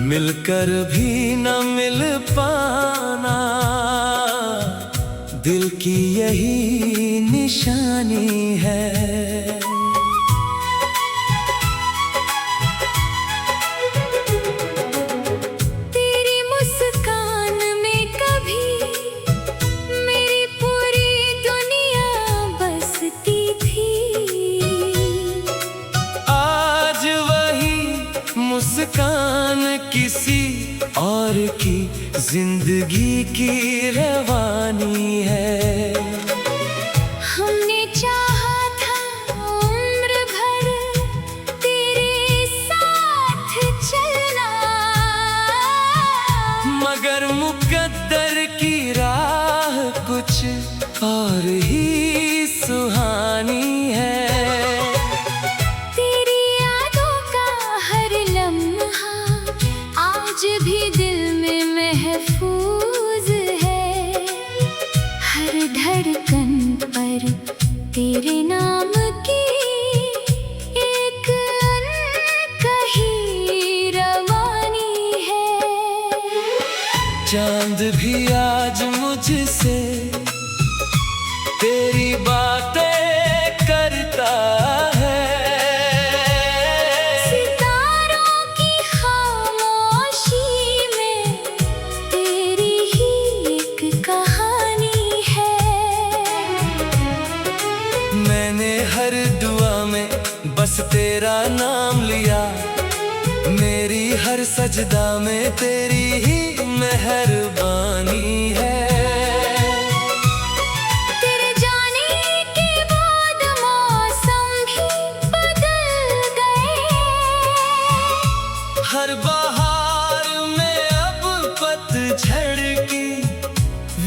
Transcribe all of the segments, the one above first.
मिलकर भी न मिल पाना, दिल की यही निशानी है। तेरी मुस्कान में कभी मेरी पूरी दुनिया बसती थी। आज वही मुस्कान किसी और की जिंदगी की रवानी है। हमने चाहा था उम्र भर तेरे साथ चलना, मगर मुकद्दर की राह कुछ और ही सुहानी है। तेरी यादों का हर लम्हा आज भी दिल में महफूज है। हर धड़कन पर तेरे नाम की एक अनकही रवानी है। चांद भी आज मुझसे तेरी बातें करता है। सितारों की खामोशी में तेरी ही एक कहानी है। मैंने हर दुआ में बस तेरा नाम लिया, मेरी हर सजदा में तेरी ही मेहरबानी है। तेरे जाने के बाद मौसम भी बदल गए। हर बहार में अब पतझड़ की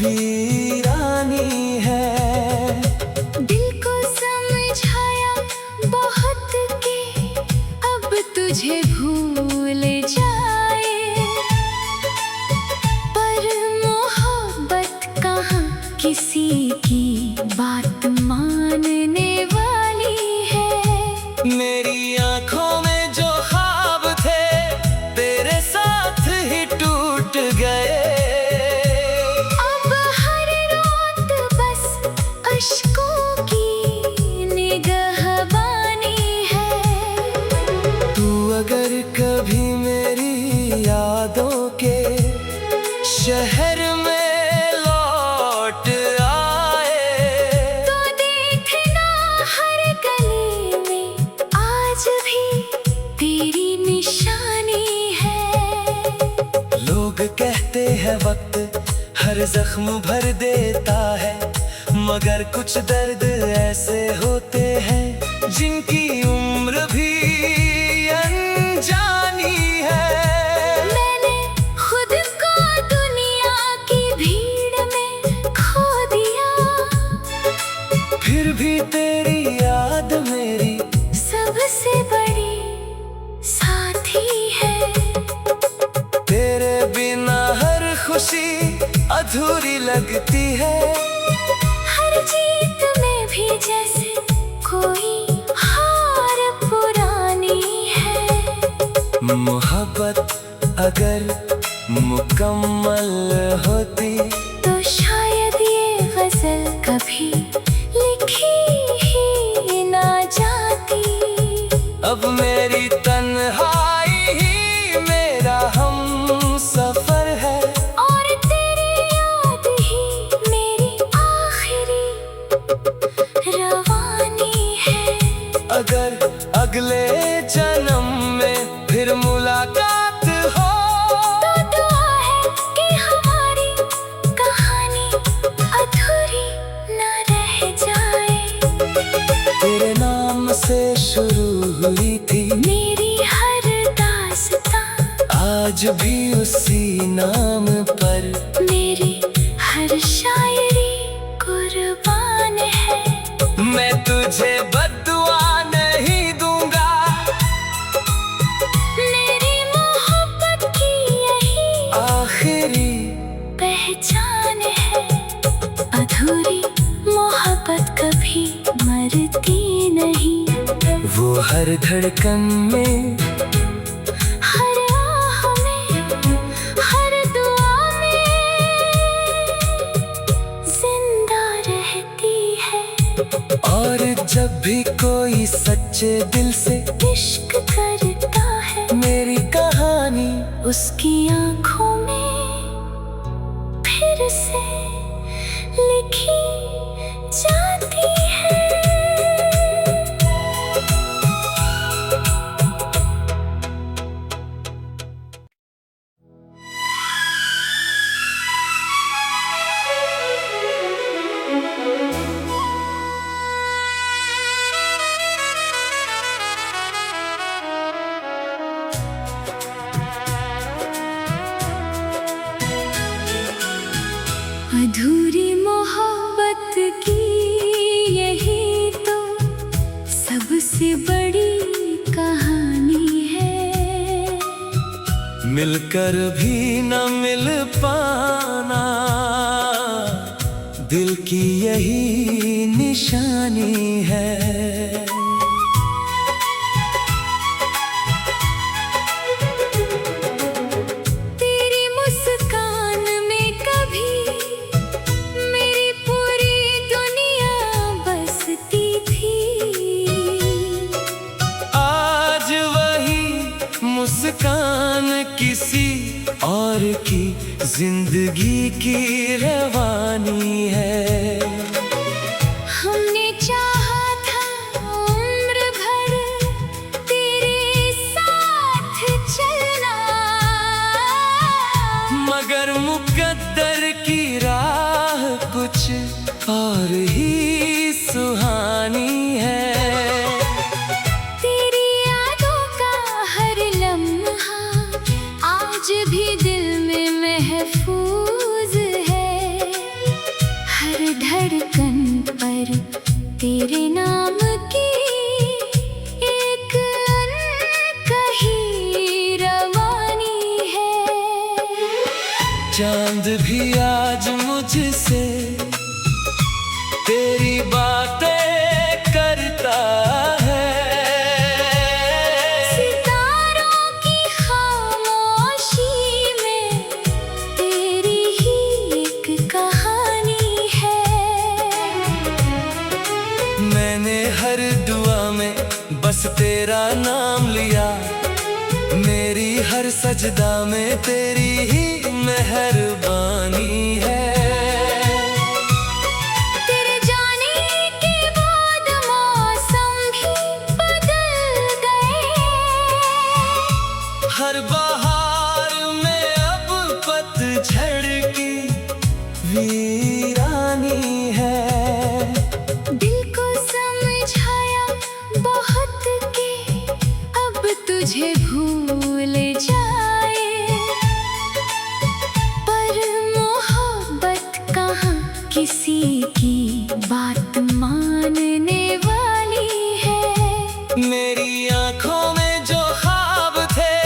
वीरानी है। दिल को समझाया बहुत के अब तुझे भूल जाए, पर मोहब्बत कहाँ किसी की बात मानने वाली है। मेरी आंखों में जो ख्वाब थे तेरे साथ ही टूट गए। अब हर रात बस अश्कों की निगहबानी है। तू अगर कभी मेरी यादों के शहर में लौट आए, तो देखना हर गली में आज भी तेरी निशानी है। लोग कहते हैं वक्त हर जख्म भर देता है, मगर कुछ दर्द ऐसे होते हैं जिनकी उम्र भी अनजानी है। मैंने खुद को दुनिया की भीड़ में खो दिया, फिर भी तेरी याद मेरी सबसे बड़ी साथी है। तेरे बिना हर खुशी अधूरी लगती है। हर जीत में भी जैसे कोई हार पुरानी है। मोहब्बत अगर मुकम्मल होती तो शायद ये गजल कभी लिखी ही ना जाती। अब मेरी तन्हाई ही मेरा हम सफर है, और तेरी याद ही मेरी आखिरी रवानी है। अगर अगले जन्म में फिर मुलाकात हो, तो दुआ है कि हमारी कहानी अधूरी ना रह जाए। तेरे नाम से शुरू हुई थी मेरी हर दास्तां, आज भी उसी नाम पर मेरी हर शायरी कुर्बान है। मैं तुझे बद्दुआ नहीं दूंगा, मेरी मोहब्बत की यही आखिरी पहचान है। अधूरी मोहब्बत कभी मरती नहीं। वो हर धड़कन में हर आह में सच्चे दिल से इश्क करता है। मेरी कहानी उसकी आंखों में फिर से लिखी जाती है। अधूरी मोहब्बत की यही तो सबसे बड़ी कहानी है। मिलकर भी न मिल पाना दिल की यही निशानी है। मुस्कान किसी और की जिंदगी की रवानी है। हमने चाहा था उम्र भर तेरे साथ चलना, मगर मुकद्दर की राह कुछ और ही सुहानी है। भी दिल में महफूज है। हर धड़कन पर तेरे नाम की एक अनकही रवानी है। चांद भी आज मुझसे तेरी बातें करता है। हर दुआ में बस तेरा नाम लिया, मेरी हर सजदा में तेरी ही मेहरबानी है। तेरे जाने के बाद मौसम भी बदल गए। हर बहार में अब पतझड़ की वीरानी है। तुझे भूल जाए पर मोहब्बत कहाँ किसी की बात मानने वाली है। मेरी आंखों में जो ख्वाब थे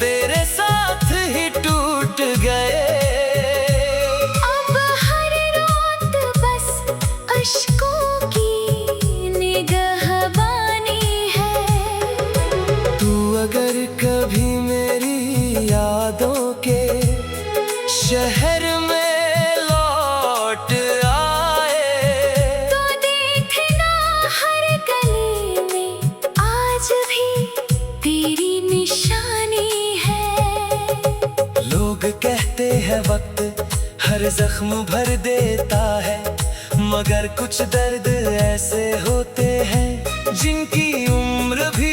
तेरे साथ ही टूट गए। अब हर रात बस अश्कों की निगहबानी है। अगर कभी मेरी यादों के शहर में लौट आए तो देखना हर गली में आज भी तेरी निशानी है। लोग कहते हैं वक्त हर जख्म भर देता है, मगर कुछ दर्द ऐसे होते हैं जिनकी उम्र भी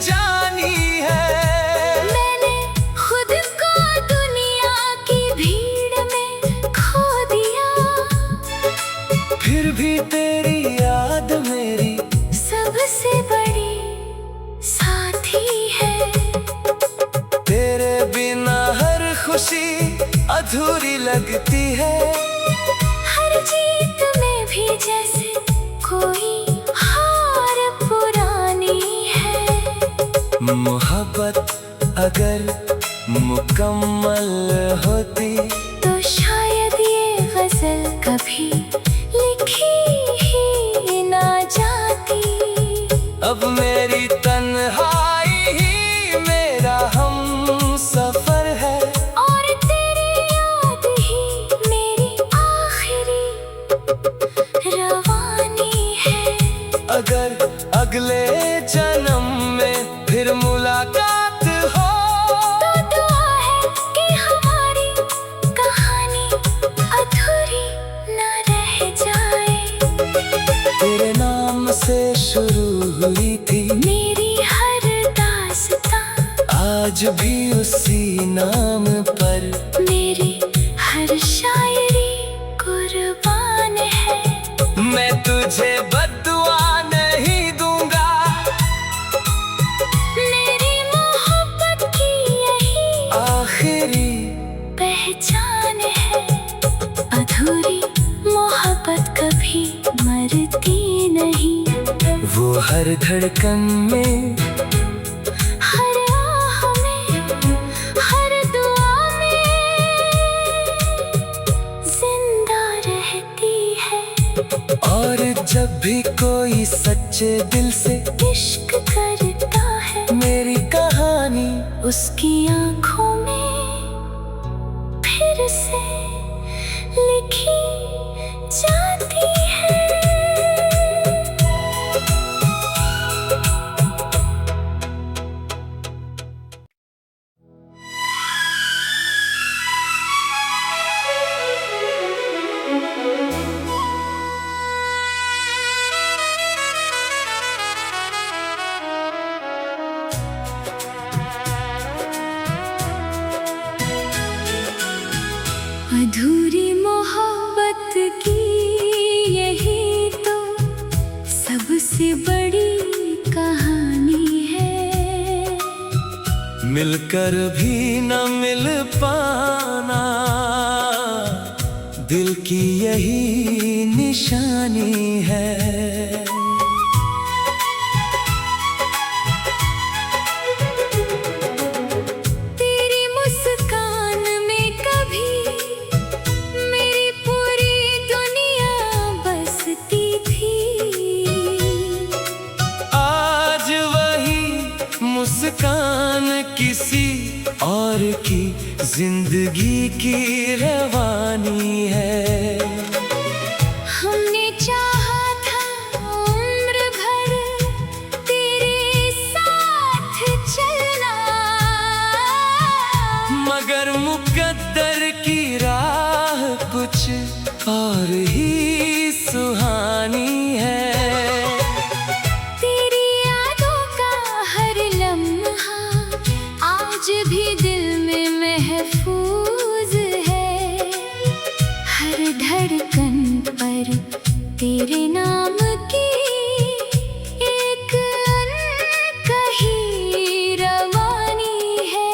जानी है। मैंने खुद को दुनिया की भीड़ में खो दिया, फिर भी तेरी याद मेरी सबसे बड़ी साथी है। तेरे बिना हर खुशी अधूरी लगती है। हर जीत में भी जैसे कोई हार पुरानी है। मोहब्बत अगर मुकम्मल होती तो शायद ये गजल कभी लिखी ही ना जाती। अब मेरी तन्हाई ही मेरा हम सफर है, और तेरी याद ही मेरी आखिरी रवानी है। अगर आज भी उसी नाम पर मेरी हर शायरी कुर्बान है। मैं तुझे बद्दुआ नहीं दूंगा, मेरी मोहब्बत की यही आखिरी पहचान है। अधूरी मोहब्बत कभी मरती नहीं, वो हर धड़कन में, हर आह में, हर दुआ में जिंदा रहती है। और जब भी कोई सच्चे दिल से इश्क करता है, मेरी कहानी उसकी आंखों में फिर से लिखी जाती है। अधूरी मोहब्बत की यही तो सबसे बड़ी कहानी है। मिलकर भी न मिल पाना दिल की यही निशानी है। तेरी मुस्कान में कभी मेरी पूरी दुनिया बसती थी। आज वही मुस्कान किसी और की जिंदगी की रवानी है। हमने चाहा था उम्र भर तेरे साथ चलना, मगर मुकद्दर की राह कुछ और ही सुहानी है। तेरी यादों का हर लम्हा आज भी दिल में महफूज है। हर धड़कन पर तेरे नाम की एक अनकही रवानी है।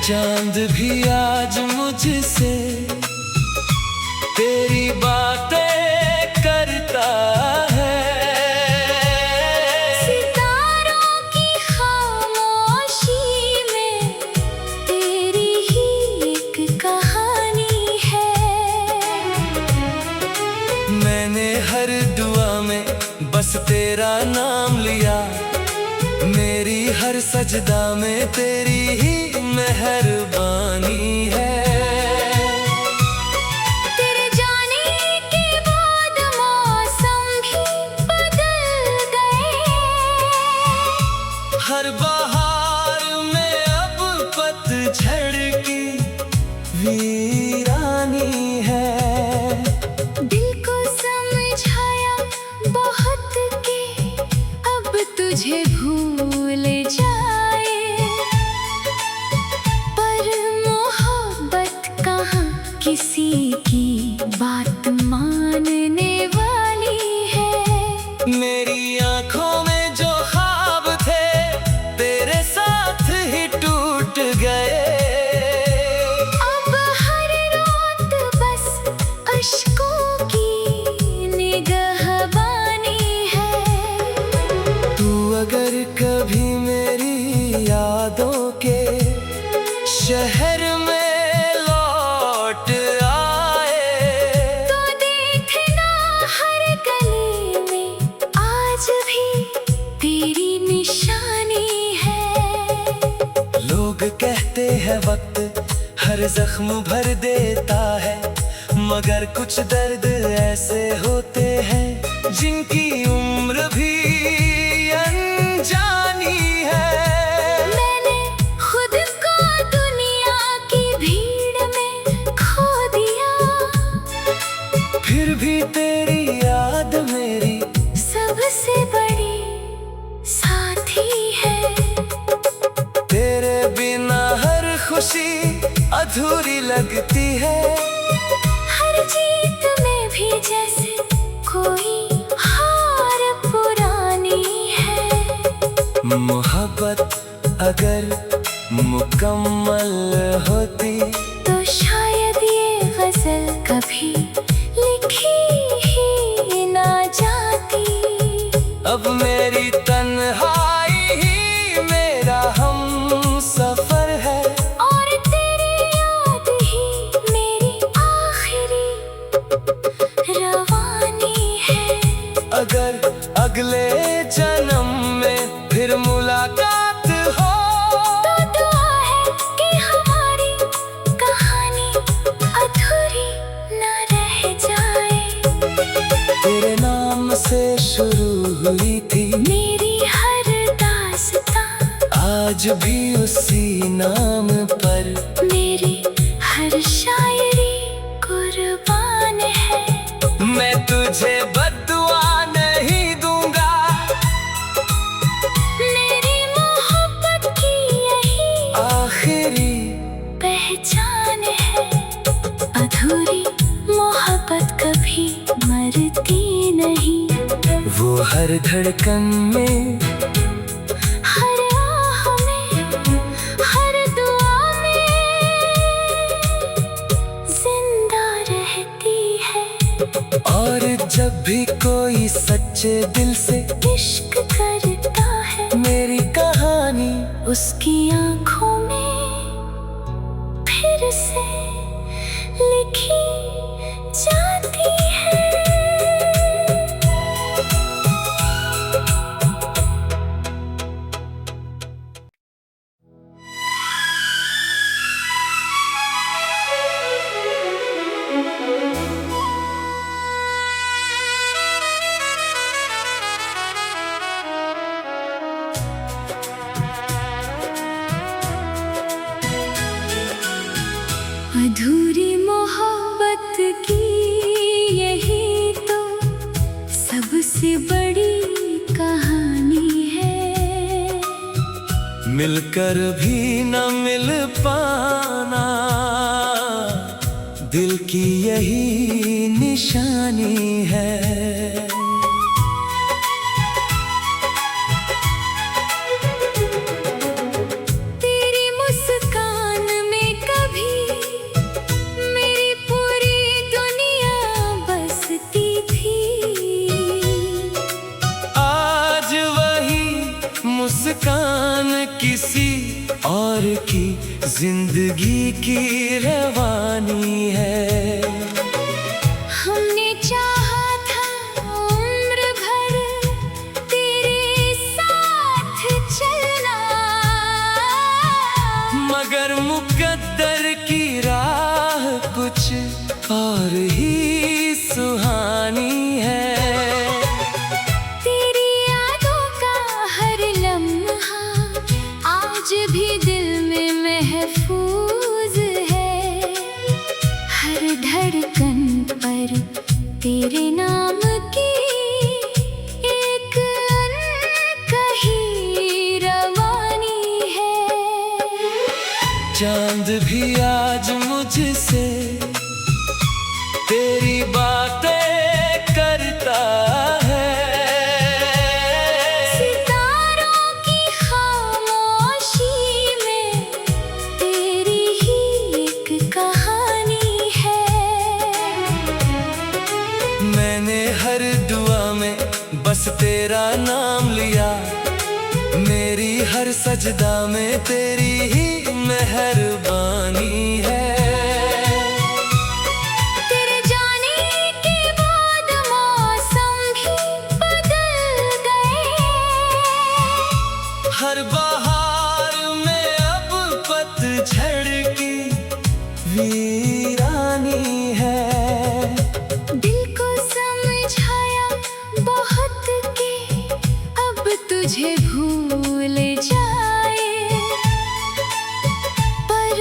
चांद भी आज मुझसे तेरी बातें करता है। सितारों की खामोशी में तेरी ही एक कहानी है। मैंने हर दुआ में बस तेरा नाम लिया, मेरी हर सजदा में तेरी ही मेहरबानी है। तेरे जाने के बाद मौसम भी बदल गए। हर बहार में अब पतझड़ की वीरानी है। दिल को समझाया बहुत के अब तुझे भूल जाए, पर मोहब्बत कहाँ किसी की बात मानने वाली है। मेरी आंखों में जो ख्वाब थे तेरे साथ ही टूट गए। अब हर रात बस अश्कों की निगहबानी है। तू अगर कभी मेरी यादों के शहर में लौट आए, तो देखना हर गली में आज भी तेरी निशानी है। लोग कहते हैं वक्त हर जख्म भर देता है, मगर कुछ दर्द ऐसे होते हैं जिनकी उम्र भी अनजानी है। मैंने खुद को दुनिया की भीड़ में खो दिया, फिर भी तेरी याद मेरी सबसे बड़ी साथी है। खुशी अधूरी लगती है। हर जीत में भी जैसे कोई हार पुरानी है। मोहब्बत अगर मुकम्मल होती तो शायद ये गजल कभी लिखी ही ना जाती। अब मेरी तन्हाई ही मेरा हम सफर है, और तेरी याद ही मेरी आखिरी रवानी है। अगर अगले जन्म में फिर मुलाकात हो तो दुआ है कि हमारी कहानी अधूरी ना रह जाए। तेरे नाम से शुरू हुई थी मेरी हर दास्तां, आज भी उसी नाम पर मेरी हर शायरी कुर्बान है। मैं तुझे बद्दुआ नहीं दूंगा, मेरी मोहब्बत की यही आखिरी पहचान है। अधूरी मोहब्बत कभी मरती नहीं। वो हर धड़कन में, हर आह में, हर दुआ में जिंदा रहती है। और जब भी कोई सच्चे दिल से इश्क करता है, मेरी कहानी उसकी आंखों में फिर से लिखी जाती है। अधूरी मोहब्बत की यही तो सबसे बड़ी कहानी है। मिलकर भी न मिल पाना दिल की यही निशानी है। तेरी मुस्कान में कभी मेरी पूरी दुनिया बसती थी। आज वही मुस्कान किसी और की जिंदगी की रवानी है। हमने चाहा था उम्र भर तेरे साथ चलना, मगर मुकद्दर की राह कुछ और ही सुहानी है। तेरी यादों का हर लम्हा आज भी दिल में महफूज है। हर धड़कन पर तेरे नाम की एक अनकही रवानी है। चांद भी आज मुझसे तेरी बातें करता है। सितारों की खामोशी में तेरी ही एक कहानी है। मैंने हर दुआ में बस तेरा नाम लिया, मेरी हर सजदा में तेरी ही मेहरबानी है। तेरे जाने के बाद मौसम भी बदल गए। हर बहार में अब पतझड़ की वीरानी है। दिल को समझाया बहुत के अब तुझे भूल जाए, पर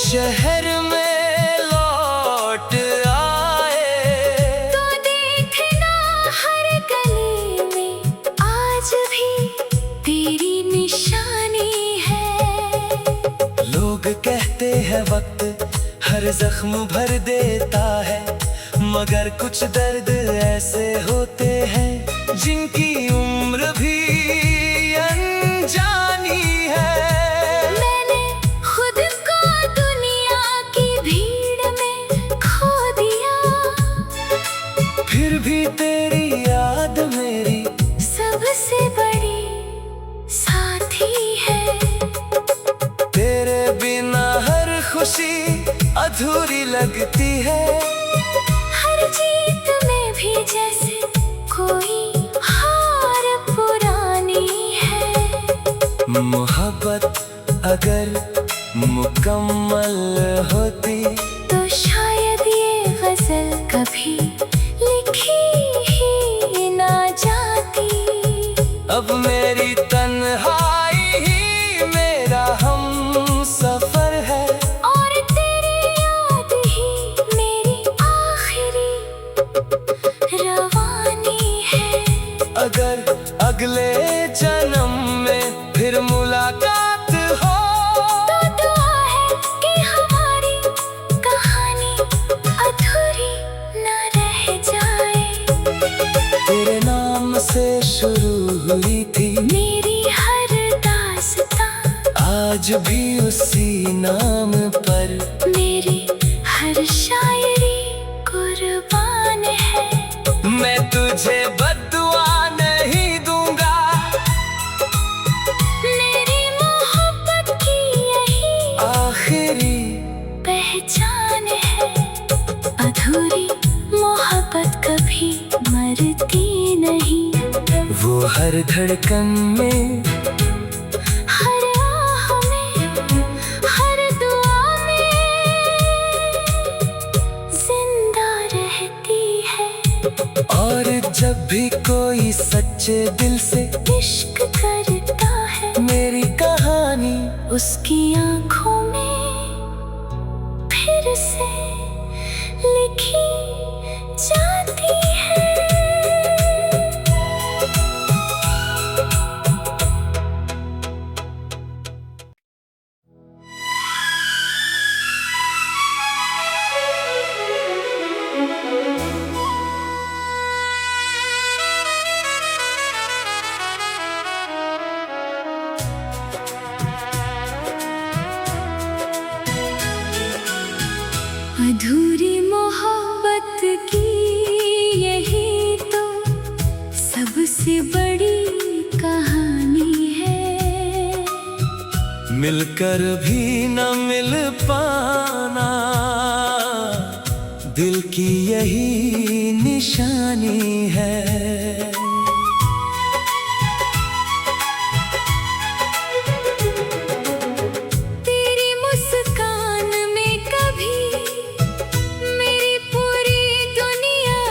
शहर में लौट आए तो देखना हर गली में आज भी तेरी निशानी है। लोग कहते हैं वक्त हर जख्म भर देता है, मगर कुछ दर्द ऐसे होते हैं जिनकी उम्र भी अनजानी है। मैंने खुद को दुनिया की भीड़ में खो दिया, फिर भी तेरी याद मेरी सबसे बड़ी साथी है। तेरे बिना हर खुशी अधूरी लगती है। हर जीत में भी जैसे कोई हार पुरानी है। मोहब्बत अगर मुकम्मल होती तो शायद ये गजल कभी लिखी ही ना जाती। अब मेरी तन्हाई ही मेरा हम सफर है, और तेरी याद ही मेरी आखिरी रवानी है। अगर अगले जन्म में फिर मुलाकात हो तो दुआ है कि हमारी कहानी अधूरी न रह जाए। तेरे नाम से शुरू हुई थी मेरी हर दास्तां, आज भी उसी नाम पर मेरी हर शायरी कुर्बान है। मैं तुझे बद्दुआ नहीं दूंगा, मेरी मोहब्बत की यही आखिरी पहचान है। अधूरी मोहब्बत कभी मरती नहीं, वो हर धड़कन में हर आह में, हर दुआ में जिंदा रहती है। और जब भी कोई सच्चे दिल से इश्क करता है मेरी कहानी उसकी आंखों में फिर से लिखी जाती है। अधूरी मोहब्बत की यही तो सबसे बड़ी कहानी है। मिलकर भी न मिल पाना दिल की यही निशानी है। तेरी मुस्कान में कभी मेरी पूरी दुनिया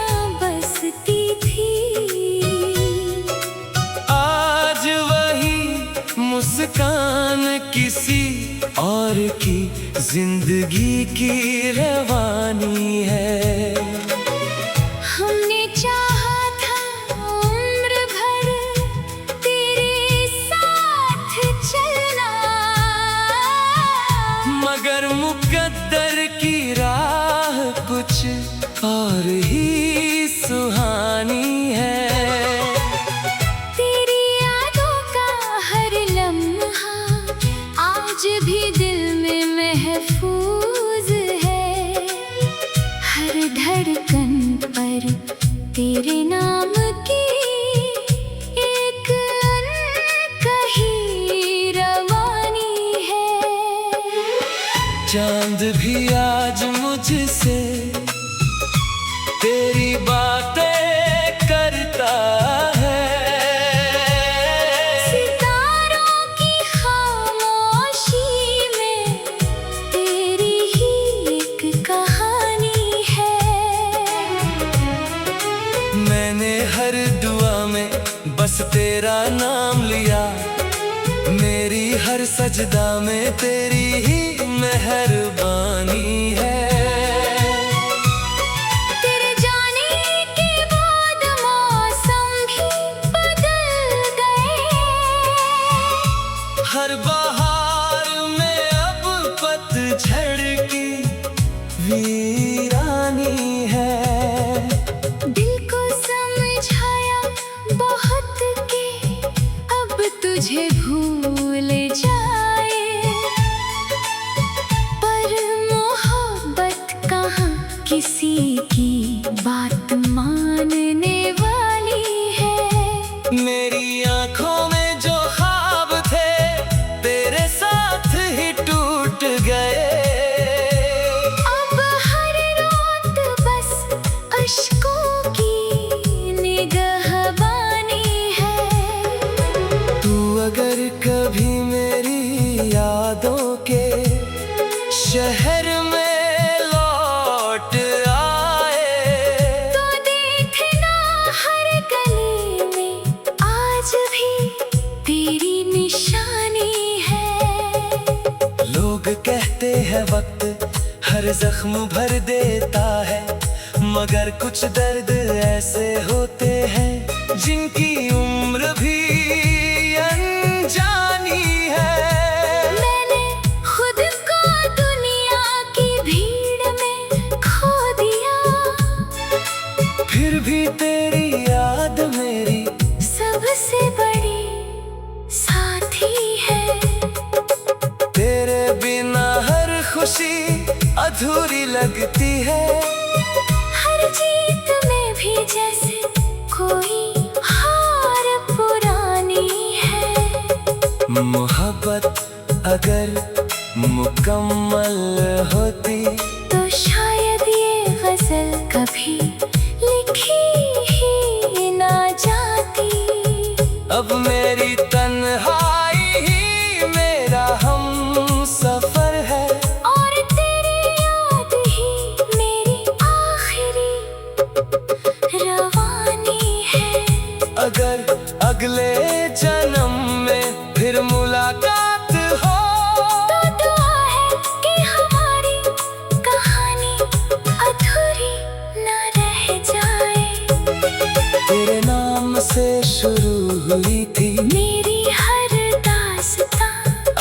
बसती थी। आज वही मुस्कान किसी और की जिंदगी की रवानी है। हमने चाहा था उम्र भर तेरे साथ चलना, मगर मुकद्दर की राह कुछ और ही सुहानी है। तेरी यादों का हर लम्हा आज भी दिल में महफूज है। हर धड़कन पर तेरे नाम की एक अनकही रवानी है। चांद भी आज मुझसे तेरी बातें करता है। सितारों की खामोशी में तेरी ही एक कहानी है। मैंने हर दुआ में बस तेरा नाम लिया, मेरी हर सजदा में तेरी ही मेहरबानी है। तेरे जाने के बाद मौसम भी बदल गए। हर बहार में अब पतझड़ की वीरानी है। दिल को समझाया बहुत के अब तुझे भूल जाए, पर मोहब्बत कहाँ किसी की बात मानने वाली है। मेरी आंखों में जो ख्वाब थे तेरे साथ ही टूट गए। अब हर रात बस अश्कों की निगहबानी है। तू अगर कभी मेरी यादों के शहर में लौट आए, तो देखना हर गली में आज भी तेरी निशानी है। लोग कहते हैं वक्त हर जख्म भर देता है, मगर कुछ दर्द ऐसे होते हैं जिनकी उम्र भी अनजानी है। मैंने खुद को दुनिया की भीड़ में खो दिया, फिर भी तेरी याद मेरी सबसे बड़ी साथी है। तेरे बिना हर खुशी अधूरी लगती है। हर जीत में भी जैसे कोई हार पुरानी है। मोहब्बत अगर मुकम्मल होती तो शायद ये गजल कभी लिखी ही ना जाती। अब मेरी तन्हाई ही मेरा हम सफर है, और तेरी याद ही मेरी आखिरी रवानी है। अगर अगले जन्म में फिर मुलाकात हो, तो दुआ है कि हमारी कहानी अधूरी ना रह जाए। तेरे नाम से शुरू हुई थी मेरी हर दास्तां,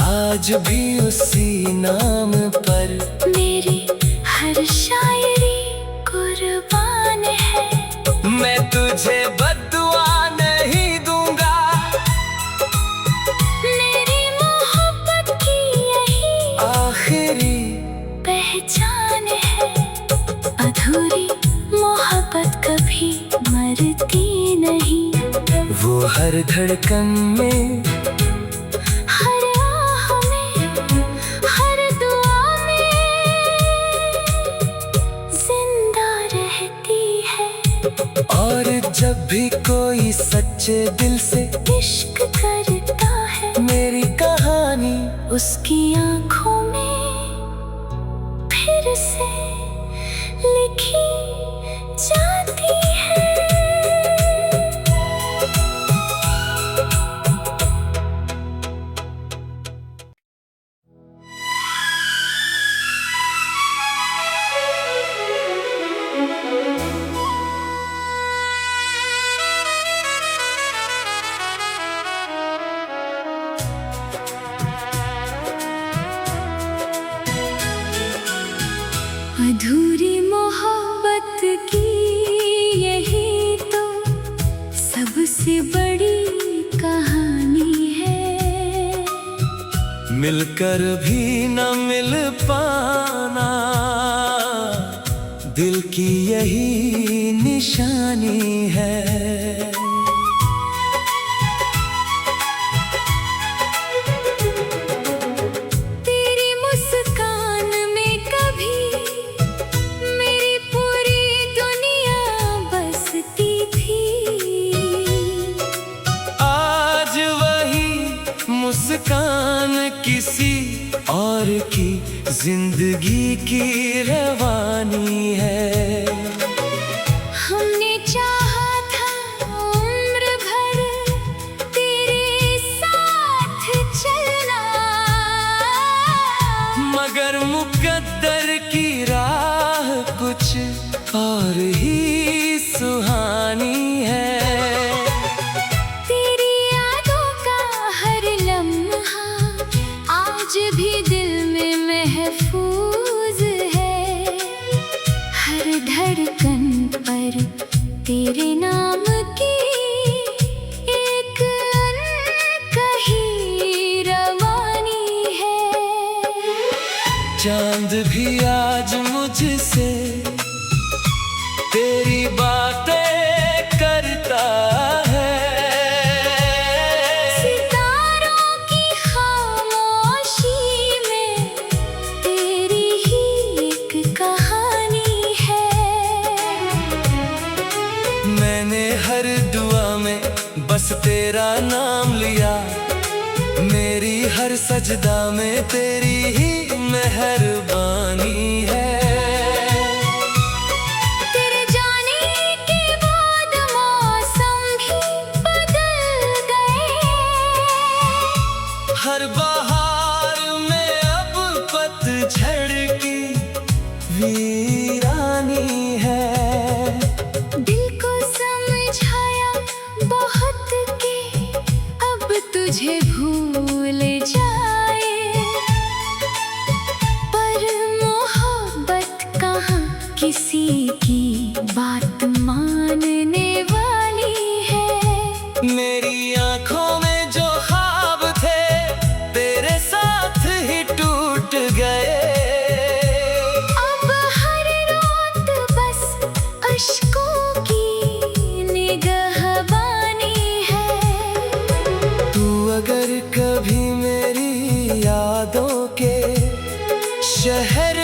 आज भी उसी नाम पर मेरी हर शायरी कुर्बान है। मैं तुझे बद्दुआ नहीं दूंगा, मेरी मोहब्बत की यही आखिरी पहचान है। अधूरी मोहब्बत कभी मरती नहीं। वो हर धड़कन में हर आह में, हर दुआ में जिंदा रहती है। और जब भी कोई सच्चे दिल से इश्क करता है मेरी कहानी उसकी आंखों में फिर से लिखी जाती है। अधूरी मोहब्बत की यही तो सबसे बड़ी कहानी है। मिलकर भी न मिल पाना दिल की यही निशानी है। तेरी मुस्कान में कभी मेरी पूरी दुनिया बसती थी। आज वही मुस्कान किसी और की जिंदगी की रवानी है। हमने चाहा था उम्र भर तेरे साथ चलना, मगर मुकद्दर की राह कुछ और ही सुहानी है। तेरी यादों का हर लम्हा आज भी दिल में महफूज है। हर धड़कन पर तेरे नाम की एक अनकही रवानी है। चांद भी आज मुझसे तेरी बातें करता है। सितारों की खामोशी में तेरी ही एक कहानी है। मैंने हर दुआ में बस तेरा नाम लिया, मेरी हर सजदा में तेरी ही मेहरबानी है। तेरे जाने के बाद मौसम भी बदल गए। हर बहार में अब पतझड़ की वीरानी है। दिल को समझाया बहुत के अब तुझे भूल जाए, पर मोहब्बत कहाँ किसी की बात मानने वाली है। मेरी आंखों में जो ख्वाब थे तेरे साथ ही टूट गए। अब हर रात बस अश्कों की निगहबानी है। तू अगर कभी मेरी यादों के शहर